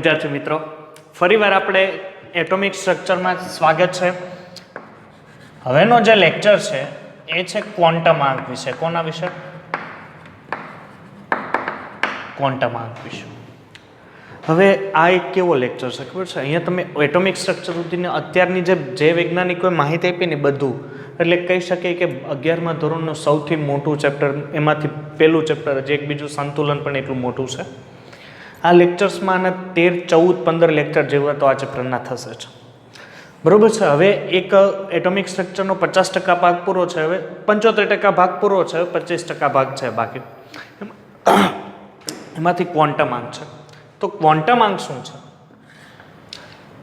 વિદ્યાર્થી મિત્રો, ફરીવાર આપણે એટોમિક સ્ટ્રક્ચરમાં સ્વાગત છે. હવેનો જે લેક્ચર છે એ છે ક્વોન્ટમ આંક વિશે. કોના વિશે? ક્વોન્ટમ આંક વિશે. હવે આ એક કેવો લેક્ચર છે ખબર છે? અહીંયા તમે એટોમિક સ્ટ્રક્ચર સુધીને અત્યારની જે વૈજ્ઞાનિકોએ માહિતી આપી ને બધું, એટલે કહી શકીએ કે 11મા ધોરણનું સૌથી મોટું ચેપ્ટર, એમાંથી પહેલું ચેપ્ટર જ એક, બીજું સંતુલન પણ એટલું મોટું છે. આ લેક્ચર્સમાં આના 13, 14, 15 લેક્ચર જેવા તો આ ચેપ્ટરના થશે જ, બરોબર છે. હવે એક એટોમિક સ્ટ્રક્ચરનો 50% ભાગ પૂરો છે, હવે 75% ભાગ પૂરો છે, 25% ભાગ છે બાકી. એમાંથી ક્વોન્ટમ આંક છે. તો ક્વોન્ટમ આંક શું છે?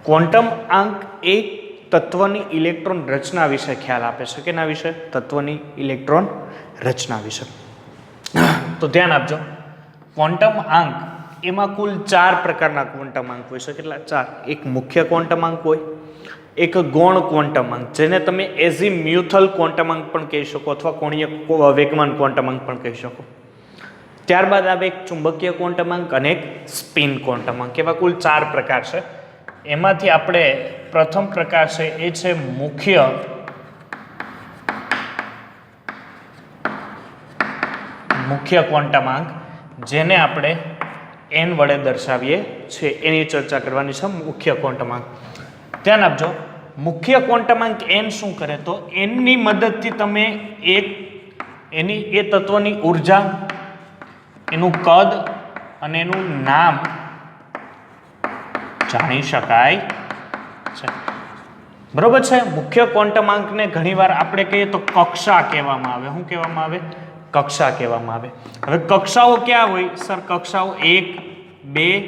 ક્વોન્ટમ આંક એક તત્વની ઇલેક્ટ્રોન રચના વિશે ખ્યાલ આપે છે. કેના વિશે? તત્વની ઇલેક્ટ્રોન રચના વિશે. તો ધ્યાન આપજો, ક્વોન્ટમ આંક એમાં કુલ 4 પ્રકારના ક્વોન્ટમ આંક હોય છે. કેટલા? 4. એક મુખ્ય ક્વોન્ટમ આંક હોય, એક ગૌણ ક્વોન્ટમ આંક જેને તમે એઝીમ્યુથલ ક્વોન્ટમ આંક પણ કહી શકો, અથવા કોણીય વેગમાન ક્વોન્ટમ આંક પણ કહી શકો. ત્યારબાદ આવે એક ચુંબકીય ક્વોન્ટમ આંક અને એક સ્પિન ક્વોન્ટમ આંક. એવા કુલ 4 પ્રકાર છે. એમાંથી આપણે પ્રથમ પ્રકાર છે એ છે મુખ્ય ક્વોન્ટમ આંક, જેને આપણે n વડે દર્શાવીએ છીએ. એની ચર્ચા કરવાની છે. મુખ્ય ક્વોન્ટમ આંક. ધ્યાન આપજો, મુખ્ય ક્વોન્ટમ આંક n શું કરે? તો n ની મદદથી તમે એની એ તત્વની ઉર્જા, એનું કદ અને એનું નામ જાણી શકાય છે, બરોબર છે. મુખ્ય ક્વોન્ટમ આંકને ઘણીવાર આપણે કહીએ તો કક્ષા કહેવામાં આવે. શું કહેવામાં આવે? કક્ષા કહેવામાં આવે. હવે કક્ષાઓ ક્યાં હોય? સર, કક્ષાઓ 1, 2,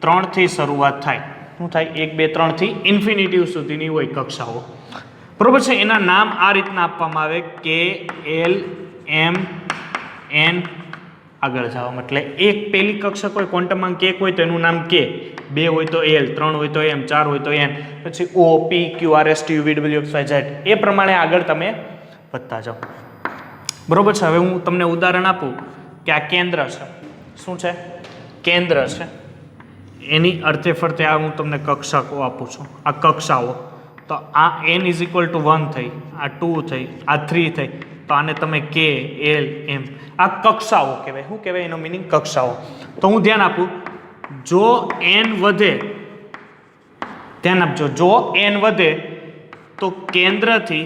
3 થી શરૂઆત થાય. શું થાય? 1, 2, 3 થી ઇન્ફિનિટી સુધીની હોય કક્ષાઓ, બરોબર છે. એના નામ આ રીતના આપવામાં આવે: K, L, M, N. આગળ જવા એટલે એક પહેલી કક્ષક હોય, ક્વોન્ટમ આંક 1 હોય તો એનું નામ K, 2 હોય તો L, 3 હોય તો M, 4 હોય તો N, પછી O, P, Q, R, S, T, U, V, W, X, Y, Z. એ પ્રમાણે આગળ તમે વધતા જાઓ, બરોબર છે. હવે હું તમને ઉદાહરણ આપું કે આ કેન્દ્ર છે. શું છે? કેન્દ્ર છે. એની અર્થે ફરતે આ હું તમને કક્ષકો આપું છું, આ કક્ષાઓ. તો આ n = 1 થઈ, આ 2 થઈ, આ 3 થઈ, તો આને તમે K, L, M, આ કક્ષાઓ કહેવાય. શું કહેવાય? એનો મિનિંગ કક્ષાઓ. તો હું ધ્યાન આપું, જો n વધે, ધ્યાન આપજો, જો n વધે તો કેન્દ્રથી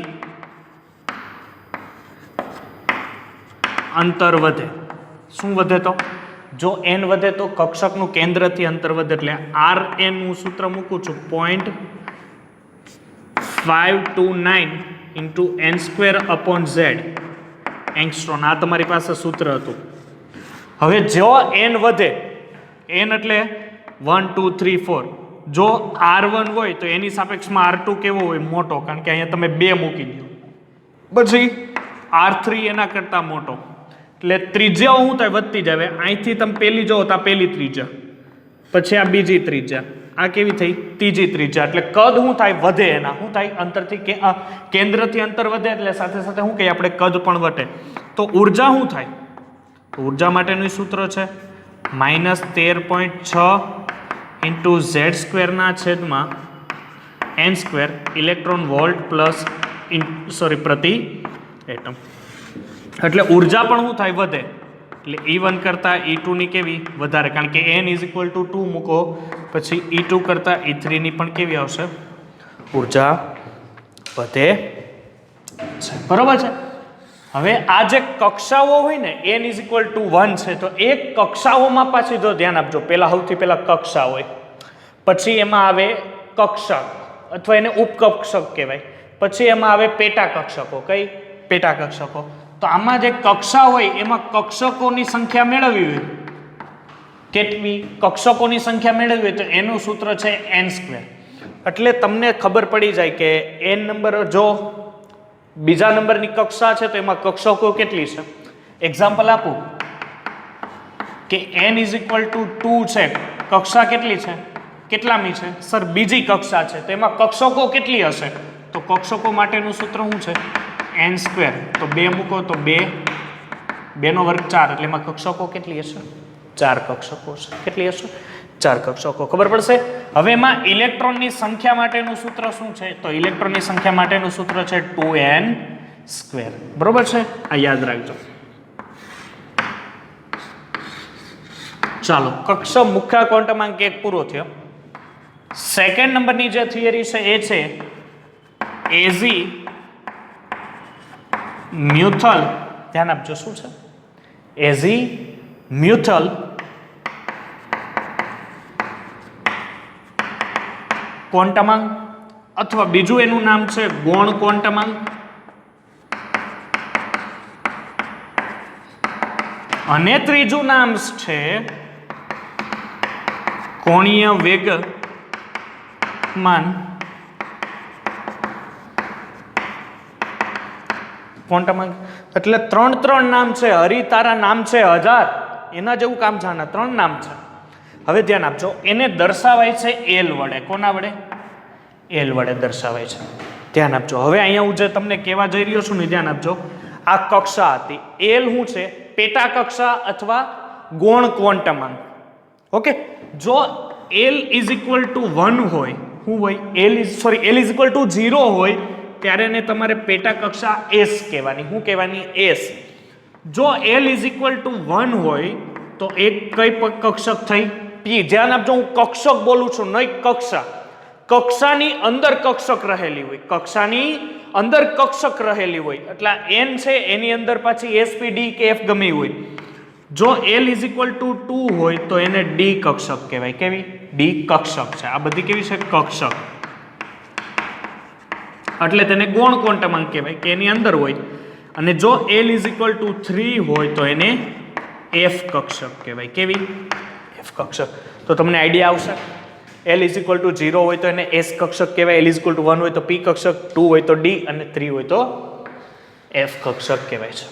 અંતર વધે. શું વધે? તો જો n વધે તો કક્ષકનું કેન્દ્રથી અંતર વધે. એટલે Rn હું સૂત્ર મૂકું છું 0.529 × n²/z એંગસ્ટ્રોમ. આ તમારી પાસે સૂત્ર હતું. હવે જો n વધે, n એટલે 1, 2, 3, 4, જો R1 હોય તો એની સાપેક્ષમાં R2 કેવો હોય? મોટો, કારણ કે અહીંયા તમે 2 મૂકી દો. પછી R3 એના કરતાં મોટો, એટલે ત્રિજ્યાઓ શું થાય? વધતી જાય. અહીંથી તમે પહેલી જો તો આ પહેલી ત્રિજ્યા, પછી આ બીજી ત્રિજ્યા, આ કેવી થઈ? ત્રીજી ત્રિજ્યા. એટલે કદ શું થાય? વધે. એના શું થાય? અંતરથી કે કેન્દ્રથી અંતર વધે એટલે સાથે સાથે શું કહીએ આપણે? કદ પણ વધે. તો ઉર્જા શું થાય? તો ઉર્જા માટેનું સૂત્ર છે -13.6 × z² ઇલેક્ટ્રોન વોલ્ટ પ્લસ પ્રતિ એટમ. એટલે ઉર્જા પણ શું થાય? વધે. એટલે E1 કરતાં E2 ની કેવી? વધારે, કારણ કે n = 2 મૂકો, પછી E2 કરતાં E3 ની પણ કેવી આવશે? ઉર્જા વધે છે, બરોબર છે. હવે આ જે કક્ષાઓ હોય ને, n = 1 છે, તો એક કક્ષાઓમાં પાછી જો ધ્યાન આપજો, સૌથી પહેલા કક્ષા હોય, પછી એમાં આવે કક્ષક અથવા એને ઉપકક્ષક કહેવાય, પછી એમાં આવે પેટા કક્ષકો. કઈ? પેટા કક્ષકો. તો આમાં જે કક્ષા હોય એમાં કક્ષકોની સંખ્યા મેળવવી હોય, કેટલી કક્ષકોની સંખ્યા મેળવવી હોય તો એનું સૂત્ર છે n². એટલે તમને ખબર પડી જાય કે n નંબર, જો બીજા નંબરની કક્ષા છે તો એમાં કક્ષકો કેટલી છે. એક્ઝામ્પલ આપું કે n = 2 છે, કક્ષા કેટલી છે? કેટલામી છે? સર, બીજી કક્ષા છે, તો એમાં કક્ષકો કેટલી હશે? તો કક્ષકો માટેનું સૂત્ર શું છે? n². તો 2 મૂકો તો 2, 2 નો વર્ગ 4, એટલે એમાં કક્ષકો કેટલી હશે? 4 કક્ષકો હશે. કેટલી હશે? 4 કક્ષકો ખબર પડશે. હવે એમાં ઇલેક્ટ્રોનની સંખ્યા માટેનું સૂત્ર શું છે? તો ઇલેક્ટ્રોનની સંખ્યા માટેનું સૂત્ર છે 2n². બરોબર છે, આ યાદ રાખજો. ચાલો, કક્ષક મુખ્ય ક્વોન્ટમાંક 1 પૂરો થયો. સેકન્ડ નંબરની જે થિયરી છે એ છે એઝી મ્યુથલ. ધ્યાન આપજો, શું છે? એઝી મ્યુથલ ક્વોન્ટમાંક, અથવા બીજું એનું નામ છે ગૌણ ક્વોન્ટમાંક, અને ત્રીજું નામ છે કોણીય વેગમાન ક્વોન્ટમાંક. એટલે ત્રણ નામ છે. હરી તારા નામ છે 1000, એના જેવું કામ છે. આના 3 નામ છે. હવે ધ્યાન આપજો, એને દર્શાવાય છે એલ વડે. કોના વડે? એલ વડે દર્શાવાય છે. ધ્યાન આપજો. હવે અહીંયા હું જે તમને કહેવા જઈ રહ્યો છું ને, ધ્યાન આપજો. આ કક્ષા હતી. એલ શું છે? પેટા કક્ષા અથવા ગૌણ ક્વોન્ટમાંક. ઓકે, જો એલ ઇઝ ઇક્વલ ટુ 1 હોય, શું હોય? એલ ઇઝ ઇક્વલ ટુ 0 હોય ત્યારે એને તમારે પેટા કક્ષા એસ કહેવાની. શું કહેવાની? એસ. જો એલ ઇઝ ઇક્વલ ટુ 1 હોય તો એક કઈ કક્ષક થઈ? પી. ધ્યાન આપજો, હું કક્ષક બોલું છું, નહીં કક્ષા. કક્ષાની અંદર કક્ષક રહેલી હોય, કક્ષાની અંદર કક્ષક રહેલી હોય. એટલે એન છે એની અંદર પાછી એસ પી ડી કે એફ ગમે હોય. જો એલ ઇઝ ઇક્વલ ટુ 2 હોય તો એને ડી કક્ષક કહેવાય. કેવી? ડી કક્ષક છે. આ બધી કેવી છે? કક્ષક. એટલે તેને ગૌણ ક્વોન્ટમાંક કહેવાય કે એની અંદર હોય. અને જો એલ ઇઝ ઇક્વલ ટુ 3 હોય તો એને એફ કક્ષક કહેવાય. કેવી? એફ કક્ષક. તો તમને આઈડિયા આવશે. એલ ઇઝ ઇક્વલ ટુ 0 હોય તો એને એસ કક્ષક કહેવાય, એલ ઇઝ ઇક્વલ ટુ 1 હોય તો પી કક્ષક, 2 હોય તો ડી અને 3 હોય તો એફ કક્ષક કહેવાય છે.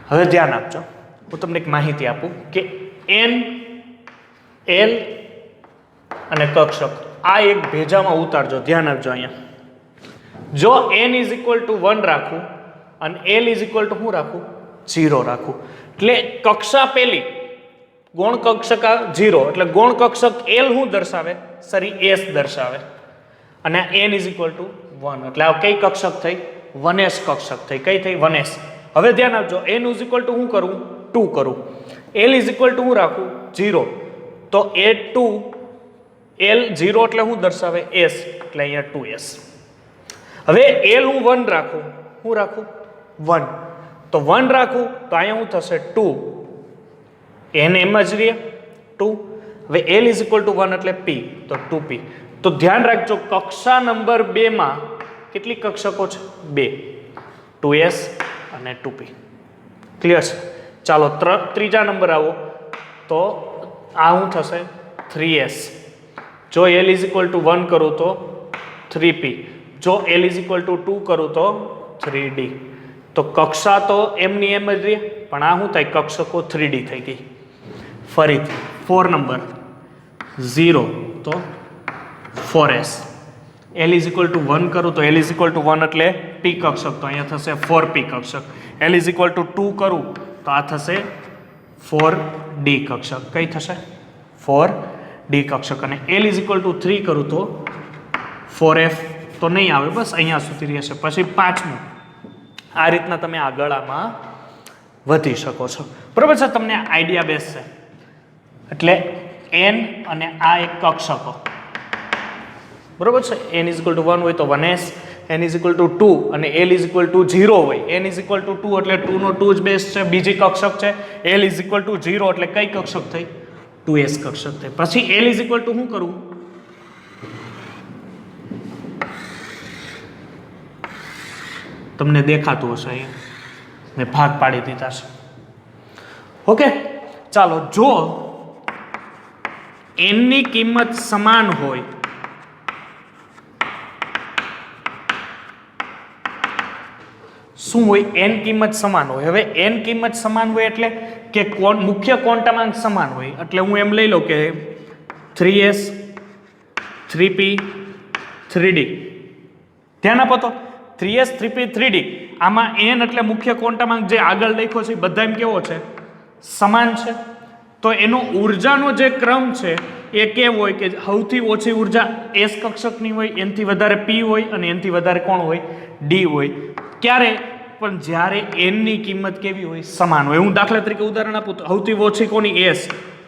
હવે ધ્યાન આપજો, હું તમને એક માહિતી આપું કે એન, એલ અને કક્ષક આ એક ભેજામાં ઉતારજો. ધ્યાન આપજો. અહીંયા જો n ઇઝ ઇક્વલ ટુ 1 રાખું અને l ઇઝ ઇક્વલ ટુ શું રાખું? 0 રાખું, એટલે કક્ષા પેલી ગૌણ કક્ષક 0, એટલે ગૌણ કક્ષક l શું દર્શાવે? સરી s દર્શાવે. અને n ઇઝ ઇક્વલ ટુ 1, એટલે આ કઈ કક્ષક થઈ? 1s કક્ષક થઈ. કઈ થઈ? 1s. હવે ધ્યાન આપજો, n ઇઝ ઇક્વલ ટુ શું કરું? 2 કરું. l ઇઝ ઇક્વલ ટુ શું રાખું? 0. તો a2 l 0 એટલે શું દર્શાવે? s, એટલે અહીંયા 2s. હવે l હું 1 રાખું, શું રાખું? 1. તો 1 રાખું તો અહીંયા શું થશે? 2. n એમ જ રહે 2. હવે l ઇઝ ઇક્વલ ટુ 1 એટલે p, તો 2p. તો ધ્યાન રાખજો, કક્ષા નંબર 2 માં કેટલી કક્ષકો છે? 2. 2s અને 2p. ક્લિયર છે? ચાલો ત્રીજા નંબર આવો તો આ શું થશે? 3s. જો l ઇઝ ઇક્વલ ટુ 1 કરું તો 3p. જો l ઇઝ ઇક્વલ ટુ 2 કરું તો 3d. તો કક્ષા તો એમની એમ જ રહી, પણ આ શું થાય? કક્ષકો 3d થઈ ગઈ. ફરીથી 4 નંબર 0 તો 4s. l is equal to 1 કરું તો l ઇઝ ઇક્વલ ટુ 1 એટલે p કક્ષક, તો અહીંયા થશે 4p કક્ષક. l ઇઝ ઇક્વલ ટુ 2 કરું તો આ થશે 4d કક્ષક. કઈ થશે? 4d કક્ષક. અને l ઇઝ ઇક્વલ ટુ 3 કરું તો 4f તો નહીં આવે, બસ અહીંયા સુધી રહેશે. પછી 5મું. આ રીતના તમે આગળ આમાં વધી શકો છો. બરોબર છે? તમને આઈડિયા બેસશે. એટલે n અને આ એક કક્ષકો. બરોબર છે? n ઇઝ ઇક્વલ ટુ 1 હોય તો 1s, n is equal to 2 અને l ઇઝ ઇક્વલ ટુ 0 હોય. n ઇઝ ઇક્વલ ટુ 2 એટલે 2 નો 2 જ બેસ છે, બીજી કક્ષક છે. l ઇઝ ઇક્વલ ટુ 0 એટલે કઈ કક્ષક થઈ? 2s કક્ષક થઈ. પછી l ઇઝ ઇક્વલ ટુ શું કરવું? તમને દેખાતું હશે, અહીંયા મેં ભાગ પાડી દીધા છે. ઓકે, ચાલો. જો n ની કિંમત સમાન હોય, શું હોય? n કિંમત સમાન હોય. હવે n કિંમત સમાન હોય એટલે કે મુખ્ય ક્વોન્ટમાંક સમાન હોય. એટલે હું એમ લઈ લઉં કે 3s 3p 3d. ધ્યાન આપો તો 3s 3p 3d આમાં n એટલે મુખ્ય ક્વોન્ટમાંક જે આગળ લખ્યો છે બધા એમ કેવો છે? સમાન છે. તો એનો ઉર્જાનો જે ક્રમ છે એ કેવો હોય કે સૌથી ઓછી ઉર્જા એસ કક્ષકની હોય, એનાથી વધારે પી હોય અને એનાથી વધારે કોણ હોય? ડી હોય. ક્યારે? પણ જ્યારે એનની કિંમત કેવી હોય? સમાન હોય. હું દાખલા તરીકે ઉદાહરણ આપું તો સૌથી ઓછી કોની? એસ,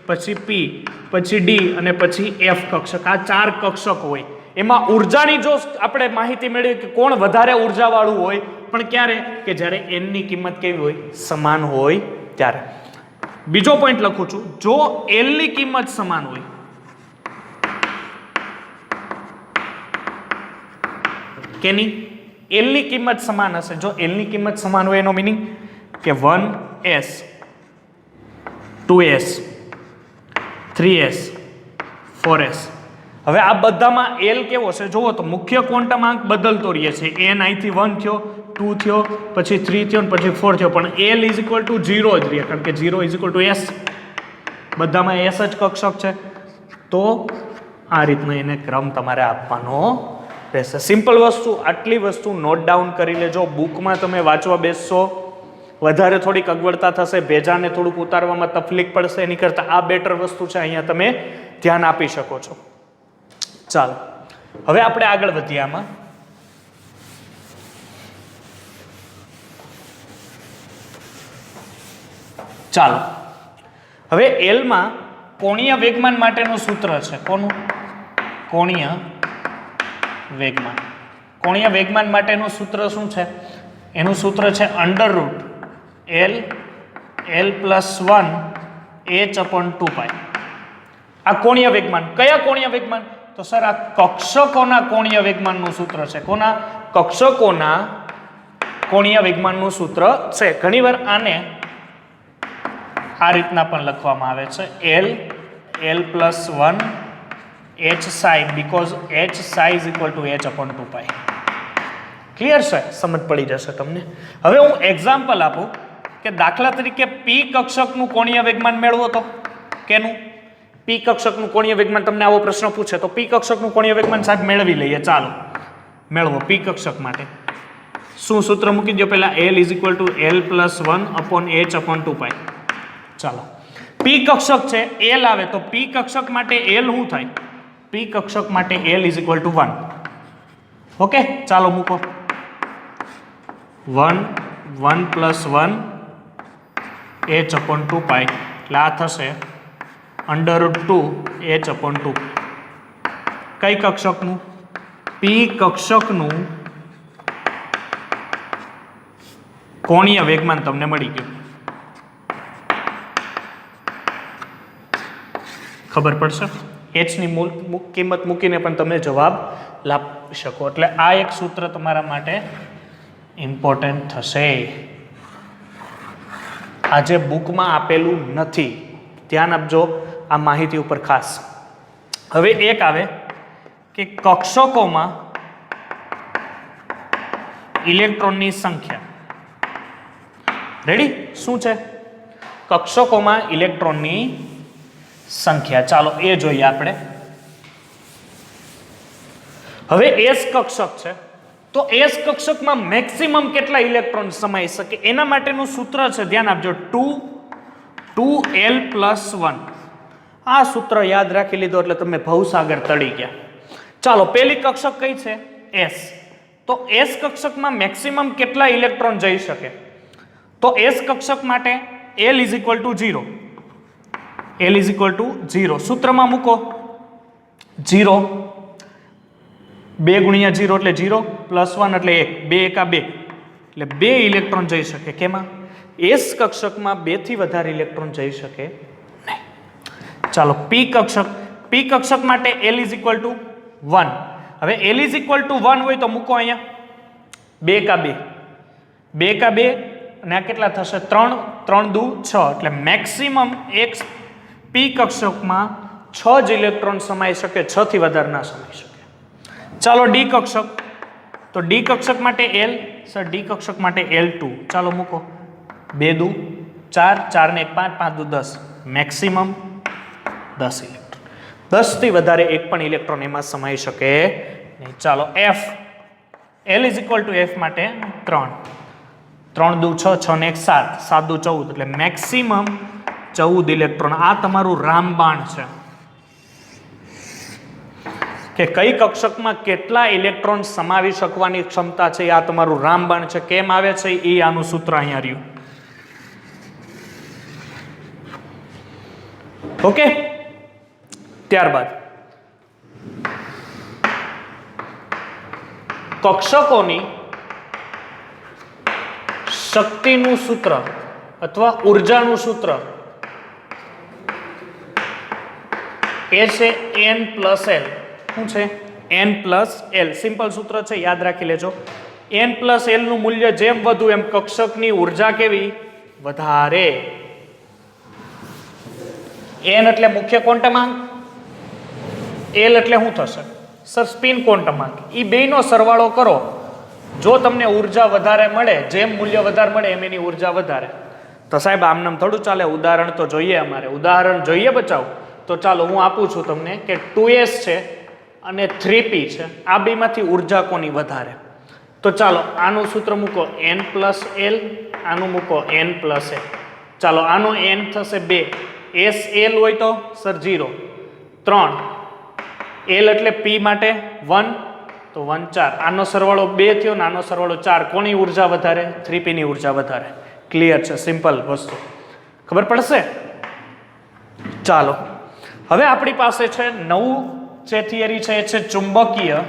પછી પી, પછી ડી અને પછી એફ કક્ષક. આ 4 કક્ષક હોય. એમાં ઉર્જાની જો આપણે માહિતી મેળવી કે કોણ વધારે ઉર્જાવાળું હોય, પણ ક્યારે? કે જ્યારે એનની કિંમત કેવી હોય? સમાન હોય ત્યારે. બીજો પોઈન્ટ લખું છું, જો એલની કિંમત સમાન હોય, કેની? એલની કિંમત સમાન હશે. જો એલની કિંમત સમાન હોય એનો મીનિંગ કે 1s 2s 3s 4s. હવે આ બધામાં એલ કેવો છે જુઓ તો મુખ્ય ક્વોન્ટમ આંક બદલતો રહે છે. n અહીંથી 1 થયો, 2 થયો, પછી 3 થયો અને પછી 4 થયો, પણ l ઇઝ ઇક્વલ ટુ 0 જ રહે, કારણ કે 0 ઇઝ ઇક્વલ ટુ s. બધામાં s જ કક્ષક છે. તો આ રીતનો એને ક્રમ તમારે આપવાનો રહેશે. સિમ્પલ વસ્તુ. આટલી વસ્તુ નોટ ડાઉન કરી લેજો. બુકમાં તમે વાંચવા બેસશો વધારે થોડીક અગવડતા થશે, ભેજાને થોડુંક ઉતારવામાં તકલીફ પડશે, એની કરતાં આ બેટર વસ્તુ છે. અહીંયા તમે ધ્યાન આપી શકો છો. ચાલો હવે આપણે આગળ વધીએ. આમાં ચાલો હવે એલમાં કોણીય વેગમાન માટેનું સૂત્ર છે. કોનું? કોણીય વેગમાન. કોણીય વેગમાન માટેનું સૂત્ર શું છે? એનું સૂત્ર છે under route L L plus 1 h/2π. આ કોણીય વેગમાન. કયા કોણીય વેગમાન? તો સર આ કક્ષકોના કોણીય વેગમાનનું સૂત્ર છે. કોના? કક્ષકોના કોણીય વેગમાનનું સૂત્ર છે. ઘણીવાર આને આ રીતના પણ લખવામાં આવે છે L L plus 1 h psi, because h psi is equal to h/2π. Clear છે? સમજ પડી જશે તમને. હવે હું એક્ઝામ્પલ આપું કે દાખલા તરીકે પી કક્ષકનું કોણીય વેગમાન મેળવો તો કેનું? પી કક્ષકનું કોણીય વેગમાન. તમને આવો પ્રશ્ન પૂછે તો પી કક્ષકનું કોણીય વેગમાન સાહેબ મેળવી લઈએ. ચાલો મેળવો. પી કક્ષક માટે શું સૂત્ર મૂકી દો પહેલા? l is equal to l plus 1 h/2π. ચાલો પી કક્ષક છે, l આવે તો પી કક્ષક માટે l શું થાય? પી કક્ષક માટે l is equal to 1. Okay, ચાલો મૂકો. 1 1 પ્લસ 1 h/2π એટલે આ થશે √2 h/2. કઈ કક્ષકનું? પી કક્ષકનું કોણીય વેગમાન તમને મળી ગયું. ખબર પડશે? h ની કિંમત મૂકીને પણ તમે જવાબ લાવી શકો. એટલે આ એક સૂત્ર તમારા માટે ઇમ્પોર્ટન્ટ થશે. આજે બુકમાં આપેલું નથી, ધ્યાન આપજો આ માહિતી ઉપર ખાસ. હવે એક આવે કે કક્ષકોમાં ઇલેક્ટ્રોનની સંખ્યા. રેડી? શું છે? કક્ષકોમાં ઇલેક્ટ્રોનની સંખ્યા. ચાલો એ જોઈએ આપણે. હવે એસ કક્ષક છે તો એસ કક્ષકમાં મેક્સિમમ કેટલા ઇલેક્ટ્રોન સમાઈ શકે એના માટેનું સૂત્ર છે. ધ્યાન આપજો 2l પ્લસ 1. આ સૂત્ર યાદ રાખી લીધો એટલે તમે ભવસાગર તળી ગયા. ચાલો પહેલી કક્ષક કઈ છે? એસ. તો એસ કક્ષકમાં મેક્સિમમ કેટલા ઇલેક્ટ્રોન જઈ શકે? તો એસ કક્ષક માટે l is equal to 0. l is equal to 0 સૂત્રમાં મૂકો. 0 2 ગુણ્યા 0 એટલે 0 પ્લસ 1 એટલે 1, 2 એકા 2 એટલે 2 ઇલેક્ટ્રોન જઈ શકે. કેમાં? એસ કક્ષકમાં 2 થી વધારે ઇલેક્ટ્રોન જઈ શકે નહીં. ચાલો પી કક્ષક. પી કક્ષક માટે l ઇઝ ઇક્વલ ટુ 1. હવે l ઇઝ ઇક્વલ ટુ 1 હોય તો મૂકો અહીંયા 2 એકા 2, 2 એકા 2 અને આ કેટલા થશે? 3, 3 દુ 6 એટલે મેક્સિમમ એક પી કક્ષકમાં 6 જ ઇલેક્ટ્રોન સમાઈ શકે, 6 થી વધારે ના સમાઈ શકે. ચાલો ડી કક્ષક. તો ડી કક્ષક માટે l, સર ડી કક્ષક માટે l2. ચાલો મૂકો. 2 દુ 4, 4 ને 1 5, 5 દુ 10, મેક્સિમમ 10 ઇલેક્ટ્રોન. 10 થી વધારે એક પણ ઇલેક્ટ્રોન એમાં સમાઈ શકે નહીં. ચાલો f. l is equal to f માટે 3. 3 દુ 6, 6 ને 1 7, 7 દુ 14 એટલે મેક્સિમમ 14 ઇલેક્ટ્રોન. આ તમારું રામબાણ છે કે કઈ કક્ષકમાં કેટલા ઇલેક્ટ્રોન સમાવી શકવાની ક્ષમતા છે. આ તમારું રામબાણ છે. કેમ આવે છે એ આનું સૂત્ર અહીંયા રહ્યું. ઓકે, ત્યારબાદ કક્ષકોની શક્તિનું સૂત્ર અથવા ઉર્જાનું સૂત્ર એ છે n પ્લસ એલ. શું છે? n plus L. સિમ્પલ સૂત્ર છે, યાદ રાખી લેજો. n પ્લસ એલ નું મૂલ્ય જેમ વધુ એમ કક્ષકની ઉર્જા કેવી? વધારે. n એટલે મુખ્ય ક્વોન્ટમાંક, l એટલે શું થશે સર? સ્પિન ક્વોન્ટમાંક. એ બેયનો સરવાળો કરો. જો તમને ઉર્જા વધારે મળે, જેમ મૂલ્ય વધારે મળે એમ એની ઉર્જા વધારે. તો સાહેબ આમનામ થોડું ચાલે, ઉદાહરણ તો જોઈએ. અમારે ઉદાહરણ જોઈએ બચાવ. તો ચાલો હું આપું છું તમને કે 2s છે અને 3p છે. આ બેમાંથી ઉર્જા કોની વધારે? તો ચાલો આનું સૂત્ર મૂકો n પ્લસ એલ, આનું મૂકો n પ્લસ એલ. ચાલો આનો n થશે 2, s l હોય તો સર 0, 3 l એટલે p માટે 1, તો 1 4. આનો સરવાળો 2 થયો ને આનો સરવાળો 4. કોની ઉર્જા વધારે? 3p ની ઉર્જા વધારે. ક્લિયર છે? સિમ્પલ વસ્તુ. ખબર પડશે? ચાલો હવે આપણી પાસે છે નવું જે થિયરી છે એ છે ચુંબકીય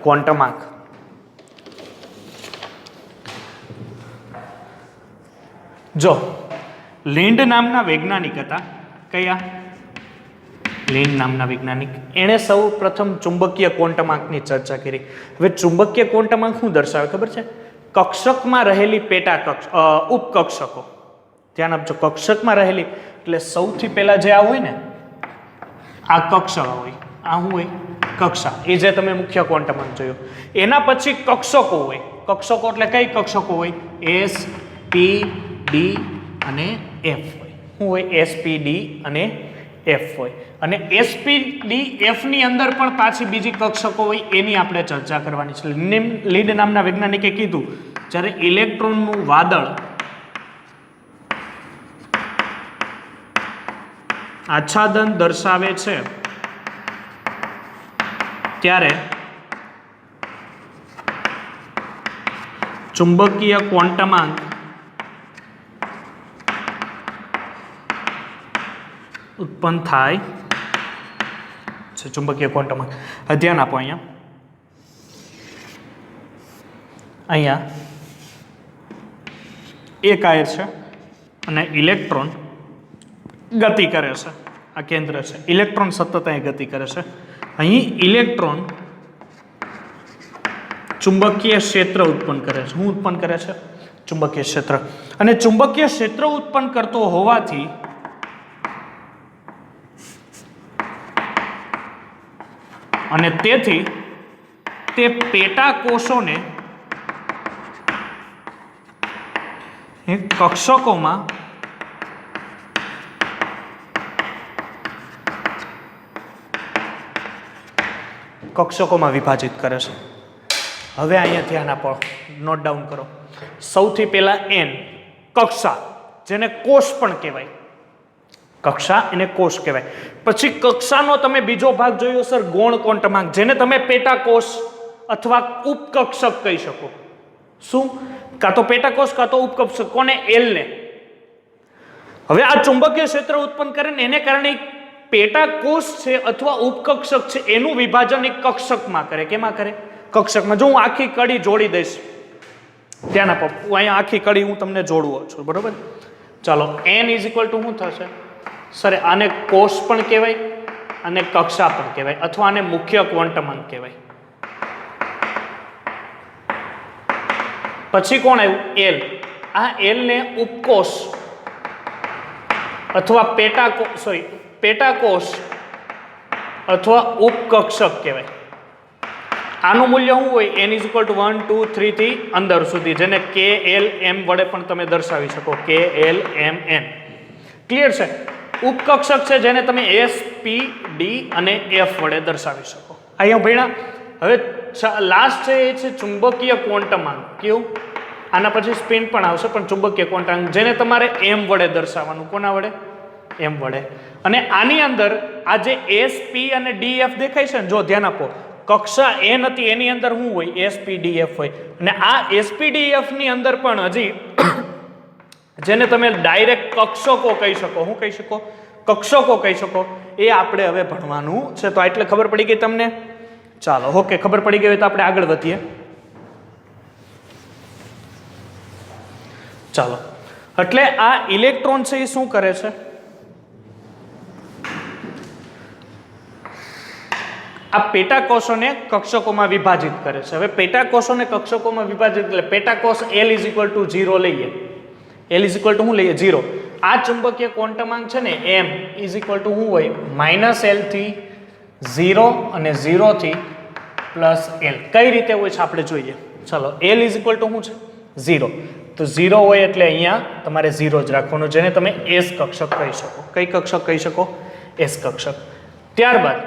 ક્વોન્ટમાંક. જો લિન્ડ નામના વૈજ્ઞાનિક હતા. કયા? લિન્ડ નામના વૈજ્ઞાનિક. એણે સૌ પ્રથમ ચુંબકીય ક્વોન્ટમાંકની ચર્ચા કરી. હવે ચુંબકીય ક્વોન્ટમાંક શું દર્શાવે ખબર છે? કક્ષકમાં રહેલી ઉપકક્ષકો. ધ્યાન આપજો, કક્ષકમાં રહેલી એટલે સૌથી પહેલા જે આ હોય ને આ કક્ષા હોય, આ શું હોય? કક્ષા. એ જે તમે મુખ્ય ક્વોન્ટમાંક જોયો. એના પછી કક્ષકો હોય. કક્ષકો એટલે કઈ કક્ષકો હોય? s p d અને f હોય. શું હોય? s p d અને f હોય. અને s p d f ની અંદર પણ પાછી બીજી કક્ષકો હોય, એની આપણે ચર્ચા કરવાની છે. લીડ નામના વૈજ્ઞાનિકે કીધું જ્યારે ઇલેક્ટ્રોનનું વાદળ આચ્છાદન દર્શાવે છે ત્યારે ચુંબકીય ક્વોન્ટમાંક ઉત્પન્ન થાય છે. ચુંબકીય ક્વોન્ટમાંક. ધ્યાન આપો. અહીંયા એક આયર છે અને ઇલેક્ટ્રોન ગતિ કરે છે. આ કેન્દ્ર છે. ઇલેક્ટ્રોન સતત અહીં ગતિ કરે છે. અહીં ઇલેક્ટ્રોન ચુંબકીય ક્ષેત્ર ઉત્પન્ન કરે છે. શું ઉત્પન્ન કરે છે? ચુંબકીય ક્ષેત્ર. અને ચુંબકીય ક્ષેત્ર ઉત્પન્ન કરતો હોવાથી અને તેથી તે પેટા કોષોને કક્ષકોમાં વિભાજિત કરે છે. હવે અહીંયા ધ્યાન આપો, નોટ ડાઉન કરો. સૌથી પહેલા n કક્ષા, જેને કોષ પણ કહેવાય. કક્ષા એને કોષ કહેવાય. પછી કક્ષાનો તમે બીજો ભાગ જોયો સર, ગૌણ ક્વોન્ટમાંક, જેને તમે પેટાકોષ અથવા ઉપકક્ષક કહી શકો. શું? કાં તો પેટાકોષ કાં તો ઉપકક્ષક. કોને? એલ ને. હવે આ ચુંબકીય ક્ષેત્ર ઉત્પન્ન કરે ને એને કારણે પેટાકોષ છે અથવા ઉપકક્ષક છે એનું વિભાજન એક કક્ષકમાં કરે. કેમાં કરે? કક્ષકમાં. જો હું આખી કડી જોડી દઈશ, ધ્યાન આપો. અહીંયા આખી કડી હું તમને જોડવો છું, બરોબર? ચાલો n ઇઝ ઇક્વલ ટુ શું થશે સર? આને કોષ પણ કહેવાય અને કક્ષા પણ કહેવાય, અથવા આને મુખ્ય ક્વોન્ટમાંક કહેવાય. પછી કોણ આવ્યું? l. આ l ને ઉપકોષ અથવા પેટાકોષ અથવા ઉપકક્ષક કહેવાય. આનું મૂલ્ય શું હોય? n ઇઝ ઇક્વલ ટુ 1 2 3 થી અંદર સુધી, જેને k l m વડે પણ તમે દર્શાવી શકો. k l m n. Clear છે? ઉપકક્ષક છે જેને તમે s p d અને f વડે દર્શાવી શકો. અહીંયા ભણ્યા. હવે લાસ્ટ છે એ છે ચુંબકીય ક્વોન્ટમાંક. કેવું? આના પછી સ્પિન પણ આવશે, પણ ચુંબકીય ક્વોન્ટમાંક જેને તમારે એમ વડે દર્શાવવાનું. કોના વડે? એમ વડે. અને આની અંદર આ જે એસ પી અને ડી એફ દેખાય છે ને, જો ધ્યાન આપો, કક્ષા એ નથી એની અંદર શું હોય? એસપીડીએફ હોય. અને આ એસપીડીએફ ની અંદર પણ હજી જેને તમે ડાયરેક્ટ કક્ષકો કહી શકો, શું કહી શકો? કક્ષકો કહી શકો. એ આપણે હવે ભણવાનું છે. તો એટલે ખબર પડી ગઈ તમને? ચાલો, ઓકે, ખબર પડી ગઈ હોય તો આપણે આગળ વધીએ. ચાલો, એટલે આ ઇલેક્ટ્રોન છે એ શું કરે છે? આ પેટાકોષોને કક્ષકોમાં વિભાજિત કરે છે. હવે પેટાકોષોને કક્ષકોમાં વિભાજિત એટલે પેટાકોષ L = 0 લઈએ. L = શું લઈએ? 0. આ ચુંબકીય ક્વોન્ટમાંક છે ને m = શું હોય? -L થી 0 અને 0 થી +L. કઈ રીતે હોય છે આપણે જોઈએ. ચાલો, L = શું છે? 0. તો 0 હોય એટલે અહીંયા તમારે 0 જ રાખવાનું, જેને તમે S કક્ષક કહી શકો. કઈ કક્ષક કહી શકો? S કક્ષક. ત્યારબાદ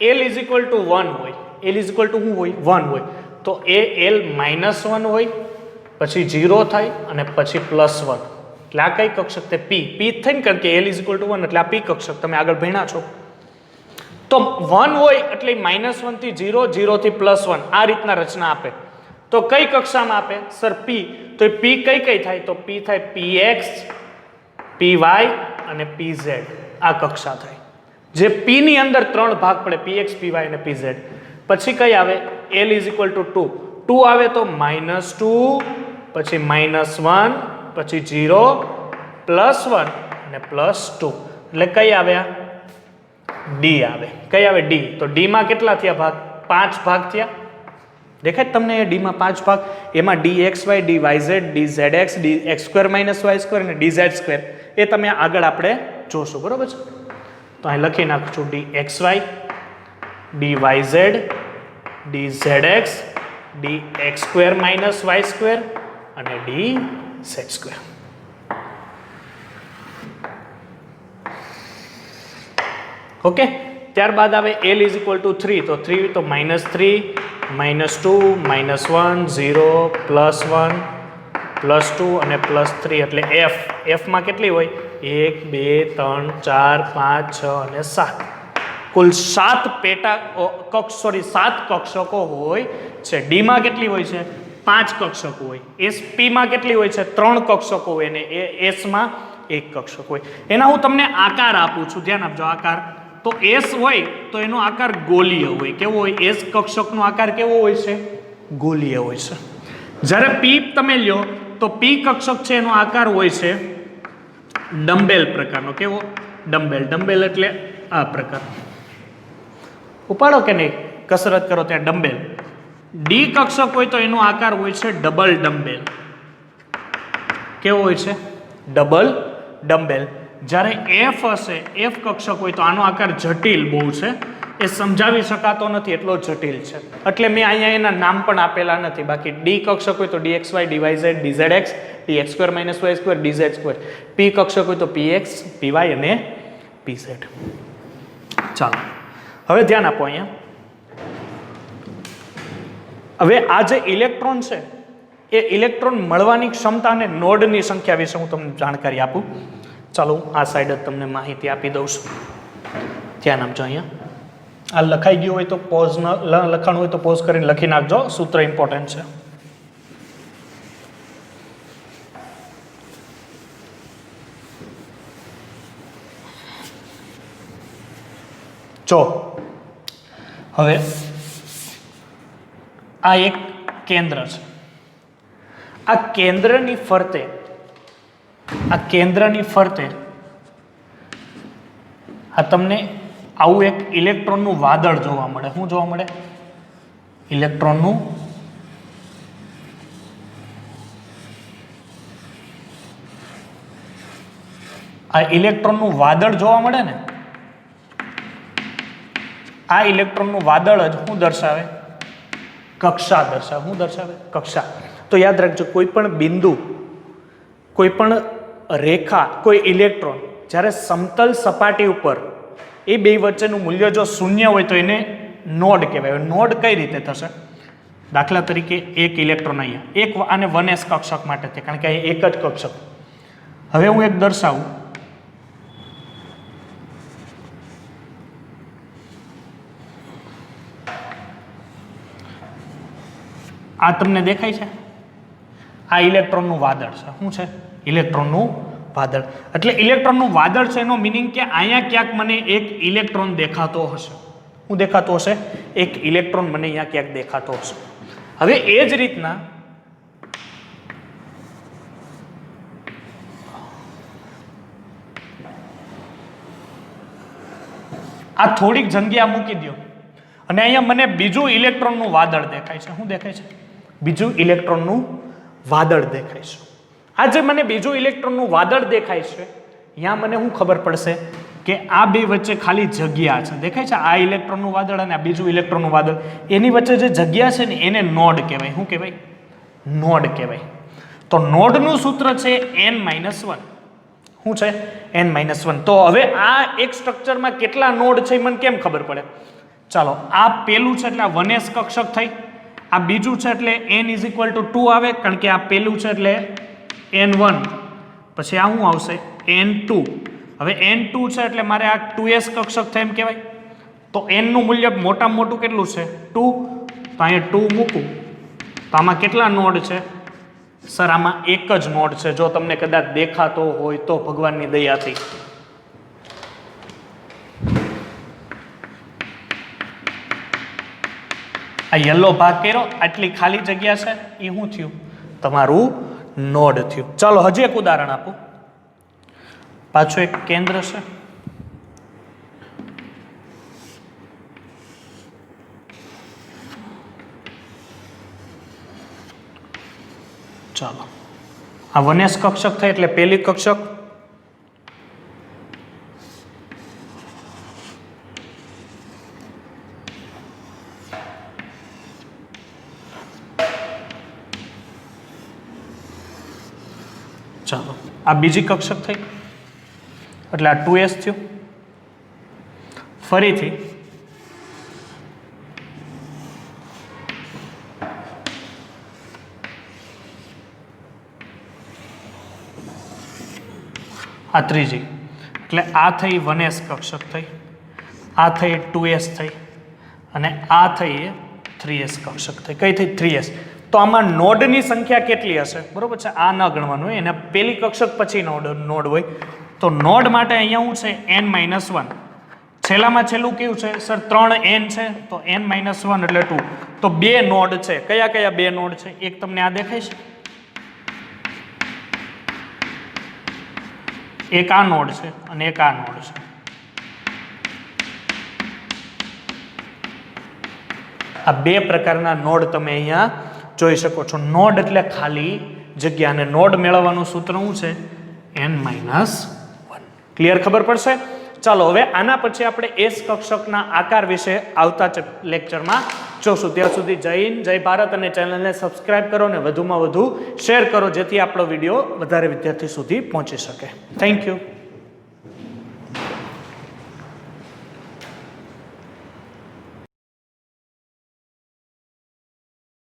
L = 1 હોય. L = શું હોય? 1 હોય. તો L -1 હોય, પછી 0 થાય અને પછી +1. એટલે આ કઈ કક્ષક? તે P. P થઈને, કારણ કે L = 1 એટલે આ P કક્ષક. તમે આગળ ભણ્યા છો. તો 1 હોય એટલે -1 થી 0, 0 થી +1 આ રીતના રચના આપે. તો કઈ કક્ષામાં આપે? Sir P. તો P કઈ થાય? તો P થાય PX, PY અને PZ. આ કક્ષા થાય. જે P ની અંદર 3 ભાગ પડે, PX, PY અને PZ. પછી કઈ આવે? L = 2. 2 આવે તો -2, પછી -1, પછી 0, +1 અને +2. એટલે કઈ આવે? D આવે. કઈ આવે? D. તો D માં કેટલા થયા ભાગ? 5 ભાગ થયા. દેખાય તમને? D માં 5 ભાગ. એમાં DXY, DYZ, DZX, DX² - Y² અને DZ². એ તમે આગળ આપણે જોશું, બરોબર છે? તો અહીં લખી નાખું છું DXY, DYZ, DZX, DX² - Y² અને DZ². ઓકે. ત્યારબાદ આવે L = 3. તો 3 તો -3, -2, -1, 0, +1, +2 અને +3 એટલે F. F માં કેટલી હોય? 1, 2, 3, 4, 5, 6 અને 7. કુલ 7 કક્ષકો હોય છે. D માં કેટલી હોય છે? 5 કક્ષકો હોય. SP માં કેટલી હોય છે? 3 કક્ષકો હોય. અને S માં 1 કક્ષક હોય. એના હું તમને આકાર આપું છું, ધ્યાન આપજો. આકાર તો S હોય તો એનો આકાર ગોલીય હોય. કેવો હોય? S કક્ષકનો આકાર કેવો હોય છે? ગોલીય હોય છે. જ્યારે P તમે લ્યો તો P કક્ષક છે એનો આકાર હોય છે ડમ્બેલ પ્રકારનો. કેવો? ડમ્બેલ. ડમ્બેલ એટલે આ પ્રકાર. ઉપાડો કે નહીં, કસરત કરો ત્યાં ડમ્બેલ. D કક્ષક હોય તો એનો આકાર હોય છે ડબલ ડમ્બેલ. કેવો હોય છે? Double dumbbell. જ્યારે F હશે, F કક્ષક હોય તો આનો આકાર જટિલ બહુ છે. એ સમજાવી શકાતો નથી, એટલો જટિલ છે. એટલે મેં અહીંયા એના નામ પણ આપેલા નથી. બાકી D કક્ષક હોય તો DXY, DYZ, DZX, DX² - Y², DZ². P કક્ષક હોય તો PX, PY અને PZ. ચાલો, હવે ધ્યાન આપો અહીંયા. હવે આ જે ઇલેક્ટ્રોન છે એ ઇલેક્ટ્રોન મળવાની ક્ષમતા અને નોડની સંખ્યા વિશે હું તમને જાણકારી આપું. ચાલો, આ સાઈડ જ તમને માહિતી આપી દઉં છું. ધ્યાન આપજો. અહીંયા આ લખાઈ ગયું હોય તો પોઝ લખાણું હોય તો પોઝ કરીને લખી નાખજો. સૂત્ર ઇમ્પોર્ટન્ટ છે. જો હવે આ એક કેન્દ્ર છે. આ કેન્દ્રની ફરતે આ તમને આવું એક ઇલેક્ટ્રોનનું વાદળ જોવા મળે. શું જોવા મળે? ઇલેક્ટ્રોનનું આ ઇલેક્ટ્રોનનું વાદળ જોવા મળે ને. આ ઇલેક્ટ્રોનનું વાદળ જ શું દર્શાવે? કક્ષા દર્શાવે. શું દર્શાવે? કક્ષા. તો યાદ રાખજો, કોઈ પણ બિંદુ, કોઈ પણ રેખા, કોઈ ઇલેક્ટ્રોન જ્યારે સમતલ સપાટી ઉપર એ બે વચ્ચેનું મૂલ્ય જો શૂન્ય હોય તો એને નોડ કહેવાય. નોડ કઈ રીતે થશે? દાખલા તરીકે એક ઇલેક્ટ્રોન અહીંયા એક આને 1s કક્ષક માટે છે કારણ કે અહીંયા એક જ કક્ષક. હવે હું એક દર્શાવું. આ તમને દેખાય છે? આ ઇલેક્ટ્રોનનું વાદળ છે. શું છે? ઇલેક્ટ્રોનનું વાદળ. એટલે ઇલેક્ટ્રોનનું વાદળ છે એનો મિનિંગ કે અહીંયા ક્યાંક મને એક ઇલેક્ટ્રોન દેખાતો હશે. શું દેખાતો હશે? એક ઇલેક્ટ્રોન મને અહીંયા ક્યાંક દેખાતો હશે. હવે એ જ રીતના આ થોડીક જગ્યા મૂકી દો અને અહીંયા મને બીજું ઇલેક્ટ્રોનનું વાદળ દેખાય છે. શું દેખાય છે? બીજું ઇલેક્ટ્રોનનું વાદળ દેખાય છે. આ જે મને બીજું ઇલેક્ટ્રોનનું વાદળ દેખાય છે અહીંયા મને શું ખબર પડશે કે આ બે વચ્ચે ખાલી જગ્યા છે. દેખાય છે? આ ઇલેક્ટ્રોનનું વાદળ અને આ બીજું ઇલેક્ટ્રોનનું વાદળ, એની વચ્ચે જે જગ્યા છે ને એને નોડ કહેવાય. શું કહેવાય? નોડ કહેવાય. તો નોડનું સૂત્ર છે n-1. શું છે? n-1. તો હવે આ એક સ્ટ્રક્ચરમાં કેટલા નોડ છે મને કેમ ખબર પડે? ચાલો, આ પેલું છે એટલે આ 1s કક્ષક થઈ, આ બીજું છે એટલે n = 2 આવે કારણ કે આ પેલું છે એટલે n1, પછી આ શું આવશે? n2. હવે n2 છે એટલે મારે આ 2s કક્ષક થાય એમ કહેવાય. તો n નું મૂલ્ય મોટામાં મોટું કેટલું છે? 2. તો અહીંયા 2 મૂકું તો આમાં કેટલા નોડ છે? સર આમાં એક જ નોડ છે. જો તમને કદાચ દેખાતો હોય તો ભગવાનની દયાથી. આ યલો ભાગ કર્યો, આટલી ખાલી જગ્યા છે એ શું થયું? તમારું નોડ થયું. ચાલો હજી એક ઉદાહરણ આપું. પાછું એક કેન્દ્ર છે. ચાલો, આ 1s કક્ષક થઈ એટલે પહેલી કક્ષક. ચાલો, આ બીજી કક્ષક થઈ એટલે આ 2s થયું. ફરીથી આ ત્રીજી એટલે આ થઈ 1s કક્ષક થઈ, આ થઈ 2s થઈ અને આ થઈ 3s કક્ષક થઈ. કઈ થઈ? 3s. તો આમાં નોડની સંખ્યા કેટલી હશે? બરોબર છે? આ ન ગણવાનું હોય, એને પેલી કક્ષક પછી નોડ હોય. તો નોડ માટે અહીંયા શું છે? n-1. છેલ્લામાં છેલ્લું કેવું છે? સર 3n છે તો n-1 એટલે 2. તો બે નોડ છે. કયા કયા બે નોડ છે? એક તમને આ દેખાય છે, એક આ નોડ છે અને એક આ નોડ છે. આ બે પ્રકારના નોડ તમે અહીંયા જોઈ શકો છો. નોડ એટલે ખાલી જગ્યા અને નોડ મેળવવાનું સૂત્ર શું છે? n-1. ક્લિયર? ખબર પડશે? ચાલો, હવે આના પછી આપણે s કક્ષકના આકાર વિશે આવતા લેક્ચરમાં જોશું. ત્યાં સુધી જય હિન્દ, જય ભારત અને ચેનલને સબસ્ક્રાઇબ કરો અને વધુમાં વધુ શેર કરો જેથી આપણો વિડીયો વધારે વિદ્યાર્થી સુધી પહોંચી શકે. Thank you.